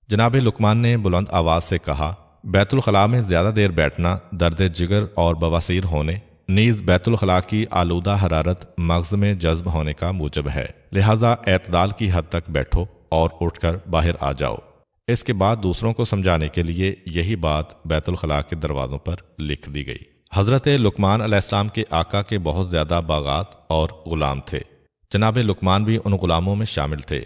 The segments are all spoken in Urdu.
جناب لقمان نے بلند آواز سے کہا، بیت الخلاء میں زیادہ دیر بیٹھنا درد جگر اور بواسیر ہونے، نیز بیت الخلاء کی آلودہ حرارت مغز میں جذب ہونے کا موجب ہے، لہذا اعتدال کی حد تک بیٹھو اور اٹھ کر باہر آ جاؤ۔ اس کے بعد دوسروں کو سمجھانے کے لیے یہی بات بیت الخلاء کے دروازوں پر لکھ دی گئی۔ حضرت لقمان علیہ السلام کے آقا کے بہت زیادہ باغات اور غلام تھے۔ جناب لقمان بھی ان غلاموں میں شامل تھے۔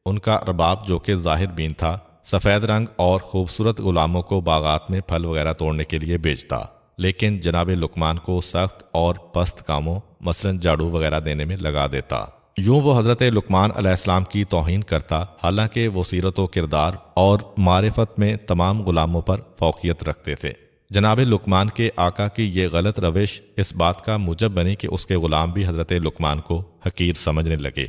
ان کا ارباب جو کہ ظاہر بین تھا، سفید رنگ اور خوبصورت غلاموں کو باغات میں پھل وغیرہ توڑنے کے لیے بھیجتا، لیکن جناب لقمان کو سخت اور پست کاموں مثلا جھاڑو وغیرہ دینے میں لگا دیتا۔ یوں وہ حضرت لقمان علیہ السلام کی توہین کرتا، حالانکہ وہ سیرت و کردار اور معرفت میں تمام غلاموں پر فوقیت رکھتے تھے۔ جناب لقمان کے آقا کی یہ غلط روش اس بات کا موجب بنی کہ اس کے غلام بھی حضرت لقمان کو حقیر سمجھنے لگے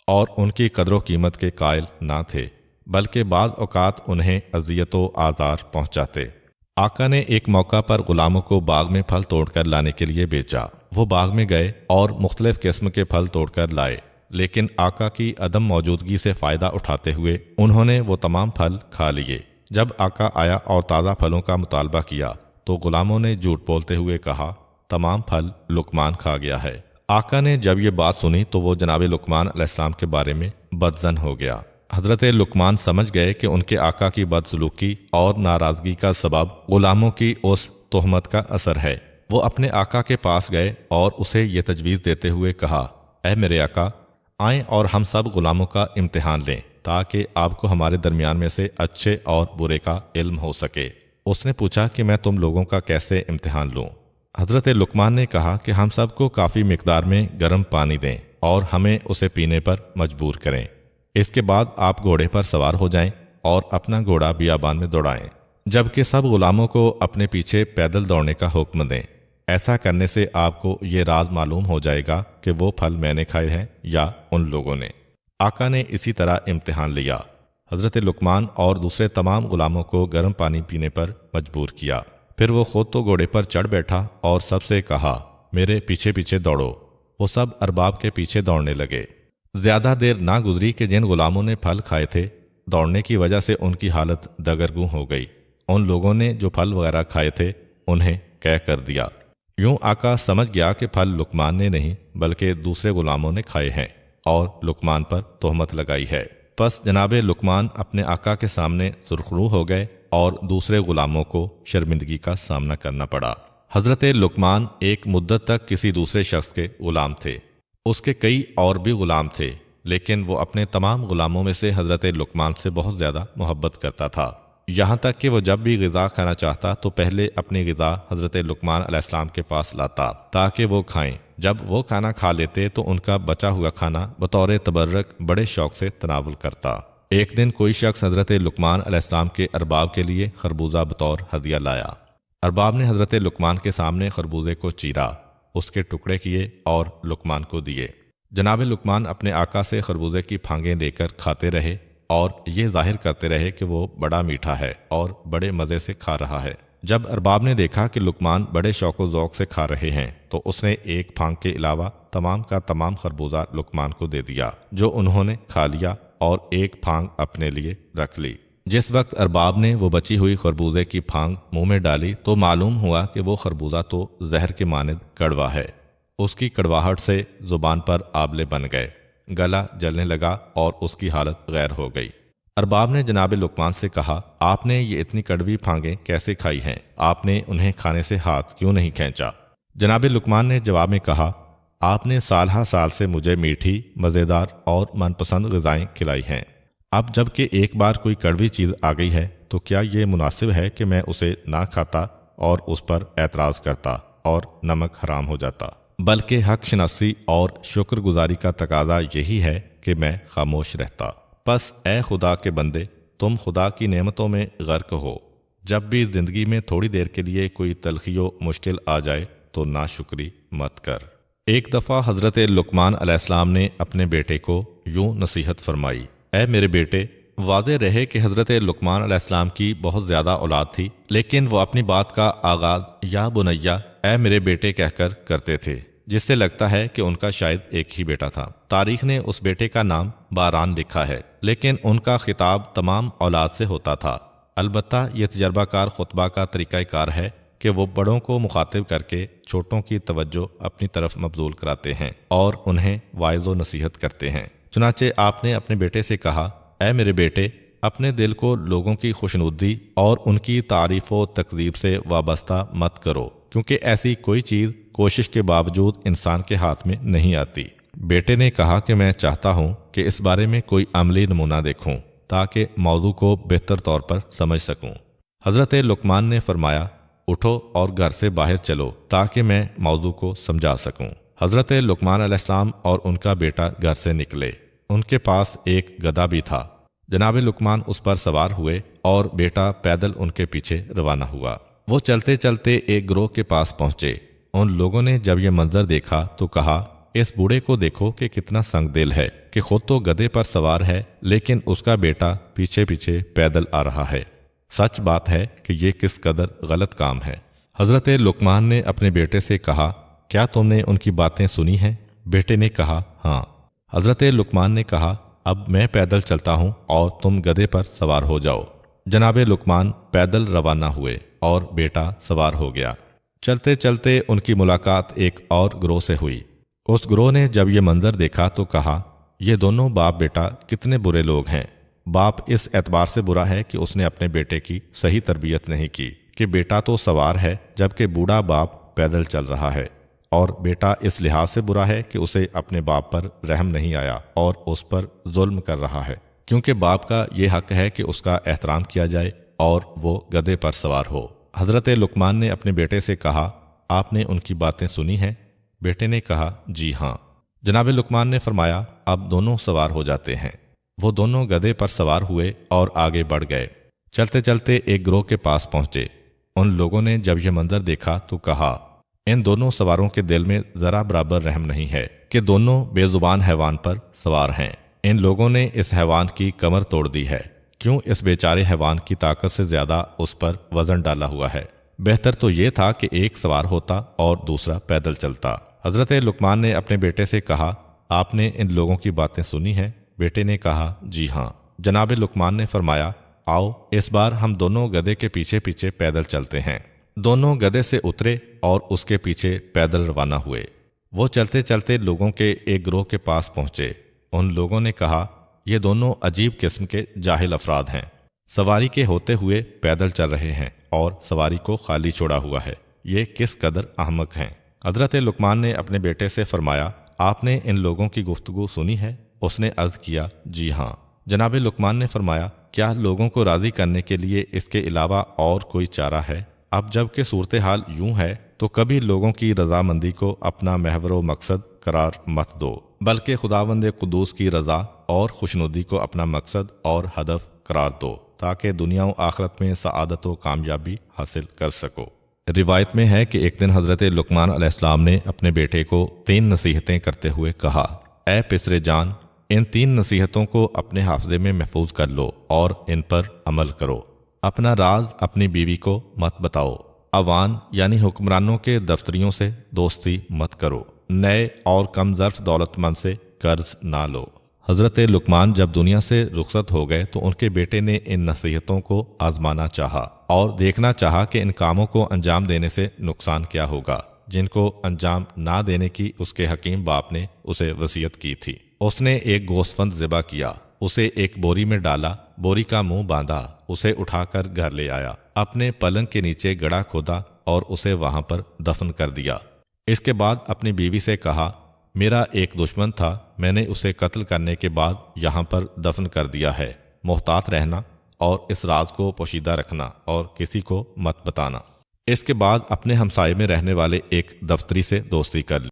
اور ان کی قدر و قیمت کے قائل نہ تھے، بلکہ بعض اوقات انہیں اذیت و آزار پہنچاتے۔ آقا نے ایک موقع پر غلاموں کو باغ میں پھل توڑ کر لانے کے لیے بھیجا۔ وہ باغ میں گئے اور مختلف قسم کے پھل توڑ کر لائے، لیکن آقا کی عدم موجودگی سے فائدہ اٹھاتے ہوئے انہوں نے وہ تمام پھل کھا لیے۔ جب آقا آیا اور تازہ پھلوں کا مطالبہ کیا تو غلاموں نے جھوٹ بولتے ہوئے کہا، تمام پھل لقمان کھا گیا ہے۔ آقا نے جب یہ بات سنی تو وہ جناب لقمان علیہ السلام کے بارے میں بدظن ہو گیا۔ حضرت لقمان سمجھ گئے کہ ان کے آقا کی بدسلوکی اور ناراضگی کا سبب غلاموں کی اس تہمت کا اثر ہے۔ وہ اپنے آقا کے پاس گئے اور اسے یہ تجویز دیتے ہوئے کہا، اے میرے آقا، آئیں اور ہم سب غلاموں کا امتحان لیں تاکہ آپ کو ہمارے درمیان میں سے اچھے اور برے کا علم ہو سکے۔ اس نے پوچھا کہ میں تم لوگوں کا کیسے امتحان لوں؟ حضرت لقمان نے کہا کہ ہم سب کو کافی مقدار میں گرم پانی دیں اور ہمیں اسے پینے پر مجبور کریں۔ اس کے بعد آپ گھوڑے پر سوار ہو جائیں اور اپنا گھوڑا بیابان میں دوڑائیں، جبکہ سب غلاموں کو اپنے پیچھے پیدل دوڑنے کا حکم دیں۔ ایسا کرنے سے آپ کو یہ راز معلوم ہو جائے گا کہ وہ پھل میں نے کھائے ہیں یا ان لوگوں نے۔ آقا نے اسی طرح امتحان لیا۔ حضرت لقمان اور دوسرے تمام غلاموں کو گرم پانی پینے پر مجبور کیا۔ پھر وہ خود تو گھوڑے پر چڑھ بیٹھا اور سب سے کہا، میرے پیچھے پیچھے دوڑو۔ وہ سب ارباب کے پیچھے دوڑنے لگے۔ زیادہ دیر نہ گزری کہ جن غلاموں نے پھل کھائے تھے، دوڑنے کی وجہ سے ان کی حالت دگرگوں ہو گئی۔ ان لوگوں نے جو پھل وغیرہ کھائے تھے انہیں قید کر دیا۔ یوں آقا سمجھ گیا کہ پھل لقمان نے نہیں بلکہ دوسرے غلاموں نے کھائے ہیں اور لقمان پر تہمت لگائی ہے۔ پس جناب لقمان اپنے آقا کے سامنے سرخرو ہو گئے اور دوسرے غلاموں کو شرمندگی کا سامنا کرنا پڑا۔ حضرت لقمان ایک مدت تک کسی دوسرے شخص کے غلام تھے۔ اس کے کئی اور بھی غلام تھے، لیکن وہ اپنے تمام غلاموں میں سے حضرت لقمان سے بہت زیادہ محبت کرتا تھا، یہاں تک کہ وہ جب بھی غذا کھانا چاہتا تو پہلے اپنی غذا حضرت لقمان علیہ السلام کے پاس لاتا تاکہ وہ کھائیں۔ جب وہ کھانا کھا لیتے تو ان کا بچا ہوا کھانا بطور تبرک بڑے شوق سے تناول کرتا۔ ایک دن کوئی شخص حضرت لقمان علیہ السلام کے ارباب کے لیے خربوزہ بطور ہدیہ لایا۔ ارباب نے حضرت لقمان کے سامنے خربوزے کو چیرا، اس کے ٹکڑے کیے اور لقمان کو دیے۔ جناب لقمان اپنے آقا سے خربوزے کی پھانگیں لے کر کھاتے رہے اور یہ ظاہر کرتے رہے کہ وہ بڑا میٹھا ہے اور بڑے مزے سے کھا رہا ہے۔ جب ارباب نے دیکھا کہ لقمان بڑے شوق و ذوق سے کھا رہے ہیں تو اس نے ایک پھانگ کے علاوہ تمام کا تمام خربوزہ لقمان کو دے دیا، جو انہوں نے کھا لیا اور ایک پھانگ اپنے لیے رکھ لی۔ جس وقت ارباب نے وہ بچی ہوئی خربوزے کی پھانگ منہ میں ڈالی تو معلوم ہوا کہ وہ خربوزہ تو زہر کے مانند کڑوا ہے۔ اس کی کڑواہٹ سے زبان پر آبلے بن گئے، گلا جلنے لگا اور اس کی حالت غیر ہو گئی۔ ارباب نے جناب لقمان سے کہا، آپ نے یہ اتنی کڑوی پھانگیں کیسے کھائی ہیں؟ آپ نے انہیں کھانے سے ہاتھ کیوں نہیں کھینچا؟ جناب لقمان نے جواب میں کہا، آپ نے سال ہا سال سے مجھے میٹھی، مزیدار اور من پسند غذائیں کھلائی ہیں۔ اب جب کہ ایک بار کوئی کڑوی چیز آ گئی ہے تو کیا یہ مناسب ہے کہ میں اسے نہ کھاتا اور اس پر اعتراض کرتا اور نمک حرام ہو جاتا؟ بلکہ حق شناسی اور شکر گزاری کا تقاضا یہی ہے کہ میں خاموش رہتا۔ پس اے خدا کے بندے، تم خدا کی نعمتوں میں غرق ہو۔ جب بھی زندگی میں تھوڑی دیر کے لیے کوئی تلخی و مشکل آ جائے تو ناشکری مت کر۔ ایک دفعہ حضرت لقمان علیہ السلام نے اپنے بیٹے کو یوں نصیحت فرمائی، اے میرے بیٹے، واضح رہے کہ حضرت لقمان علیہ السلام کی بہت زیادہ اولاد تھی، لیکن وہ اپنی بات کا آغاز یا بنیا، اے میرے بیٹے کہہ کر کرتے تھے، جس سے لگتا ہے کہ ان کا شاید ایک ہی بیٹا تھا۔ تاریخ نے اس بیٹے کا نام باران لکھا ہے، لیکن ان کا خطاب تمام اولاد سے ہوتا تھا۔ البتہ یہ تجربہ کار خطبہ کا طریقہ کار ہے کہ وہ بڑوں کو مخاطب کر کے چھوٹوں کی توجہ اپنی طرف مبذول کراتے ہیں اور انہیں واعظ و نصیحت کرتے ہیں۔ چنانچہ آپ نے اپنے بیٹے سے کہا، اے میرے بیٹے، اپنے دل کو لوگوں کی خوشنودی اور ان کی تعریف و تکذیب سے وابستہ مت کرو، کیونکہ ایسی کوئی چیز کوشش کے باوجود انسان کے ہاتھ میں نہیں آتی۔ بیٹے نے کہا کہ میں چاہتا ہوں کہ اس بارے میں کوئی عملی نمونہ دیکھوں تاکہ موضوع کو بہتر طور پر سمجھ سکوں۔ حضرت لقمان نے فرمایا، اٹھو اور گھر سے باہر چلو تاکہ میں موضوع کو سمجھا سکوں۔ حضرت لقمان علیہ السلام اور ان کا بیٹا گھر سے نکلے۔ ان کے پاس ایک گدھا بھی تھا۔ جناب لقمان اس پر سوار ہوئے اور بیٹا پیدل ان کے پیچھے روانہ ہوا۔ وہ چلتے چلتے ایک گروہ کے پاس پہنچے۔ ان لوگوں نے جب یہ منظر دیکھا تو کہا، اس بوڑھے کو دیکھو کہ کتنا سنگ دل ہے کہ خود تو گدھے پر سوار ہے لیکن اس کا بیٹا پیچھے پیچھے پیدل آ رہا ہے۔ سچ بات ہے کہ یہ کس قدر غلط کام ہے۔ حضرت لقمان نے اپنے بیٹے سے کہا، کیا تم نے ان کی باتیں سنی ہیں؟ بیٹے نے کہا، ہاں۔ حضرت لقمان نے کہا، اب میں پیدل چلتا ہوں اور تم گدھے پر سوار ہو جاؤ۔ جناب لقمان پیدل روانہ ہوئے اور بیٹا سوار ہو گیا۔ چلتے چلتے ان کی ملاقات ایک اور گروہ سے ہوئی۔ اس گروہ نے جب یہ منظر دیکھا تو کہا، یہ دونوں باپ بیٹا کتنے برے لوگ ہیں۔ باپ اس اعتبار سے برا ہے کہ اس نے اپنے بیٹے کی صحیح تربیت نہیں کی کہ بیٹا تو سوار ہے جبکہ بوڑھا باپ پیدل چل رہا ہے، اور بیٹا اس لحاظ سے برا ہے کہ اسے اپنے باپ پر رحم نہیں آیا اور اس پر ظلم کر رہا ہے، کیونکہ باپ کا یہ حق ہے کہ اس کا احترام کیا جائے اور وہ گدھے پر سوار ہو۔ حضرت لقمان نے اپنے بیٹے سے کہا، آپ نے ان کی باتیں سنی ہیں؟ بیٹے نے کہا، جی ہاں۔ جناب لقمان نے فرمایا، اب دونوں سوار ہو جاتے ہیں۔ وہ دونوں گدھے پر سوار ہوئے اور آگے بڑھ گئے۔ چلتے چلتے ایک گروہ کے پاس پہنچے۔ ان لوگوں نے جب یہ منظر دیکھا تو کہا، ان دونوں سواروں کے دل میں ذرا برابر رحم نہیں ہے کہ دونوں بے زبان حیوان پر سوار ہیں۔ ان لوگوں نے اس حیوان کی کمر توڑ دی ہے، کیوں اس بیچارے حیوان کی طاقت سے زیادہ اس پر وزن ڈالا ہوا ہے۔ بہتر تو یہ تھا کہ ایک سوار ہوتا اور دوسرا پیدل چلتا۔ حضرت لقمان نے اپنے بیٹے سے کہا، آپ نے ان لوگوں کی باتیں سنی ہیں؟ بیٹے نے کہا، جی ہاں۔ جناب لقمان نے فرمایا، آؤ اس بار ہم دونوں گدھے کے پیچھے پیچھے پیدل چلتے ہیں۔ دونوں گدھے سے اترے اور اس کے پیچھے پیدل روانہ ہوئے۔ وہ چلتے چلتے لوگوں کے ایک گروہ کے پاس پہنچے۔ ان لوگوں نے کہا، یہ دونوں عجیب قسم کے جاہل افراد ہیں، سواری کے ہوتے ہوئے پیدل چل رہے ہیں اور سواری کو خالی چھوڑا ہوا ہے، یہ کس قدر احمق ہیں۔ حضرت لقمان نے اپنے بیٹے سے فرمایا، آپ نے ان لوگوں کی گفتگو سنی ہے؟ اس نے عرض کیا، جی ہاں۔ جناب لقمان نے فرمایا، کیا لوگوں کو راضی کرنے کے لیے اس کے علاوہ اور کوئی چارہ ہے؟ اب جب کہ صورتحال یوں ہے تو کبھی لوگوں کی رضامندی کو اپنا محور و مقصد قرار مت دو، بلکہ خداوند قدوس کی رضا اور خوشنودی کو اپنا مقصد اور ہدف قرار دو تاکہ دنیا و آخرت میں سعادت و کامیابی حاصل کر سکو۔ روایت میں ہے کہ ایک دن حضرت لقمان علیہ السلام نے اپنے بیٹے کو 3 نصیحتیں کرتے ہوئے کہا، اے پسر جان، ان 3 نصیحتوں کو اپنے حافظے میں محفوظ کر لو اور ان پر عمل کرو۔ اپنا راز اپنی بیوی کو مت بتاؤ، عوان یعنی حکمرانوں کے دفتریوں سے دوستی مت کرو، نئے اور کم ظرف دولت مند سے قرض نہ لو۔ حضرت لقمان جب دنیا سے رخصت ہو گئے تو ان کے بیٹے نے ان نصیحتوں کو آزمانا چاہا اور دیکھنا چاہا کہ ان کاموں کو انجام دینے سے نقصان کیا ہوگا جن کو انجام نہ دینے کی اس کے حکیم باپ نے اسے وصیت کی تھی۔ اس نے ایک گوسفند ذبح کیا، اسے ایک بوری میں ڈالا، بوری کا منہ باندھا، اسے اٹھا کر گھر لے آیا، اپنے پلنگ کے نیچے گڑھا کھودا اور اسے وہاں پر دفن کر دیا۔ اس کے بعد اپنی بیوی سے کہا، میرا ایک دشمن تھا، میں نے اسے قتل کرنے کے بعد یہاں پر دفن کر دیا ہے، محتاط رہنا اور اس راز کو پوشیدہ رکھنا اور کسی کو مت بتانا۔ اس کے بعد اپنے ہمسائے میں رہنے والے ایک دفتری سے دوستی کر لی۔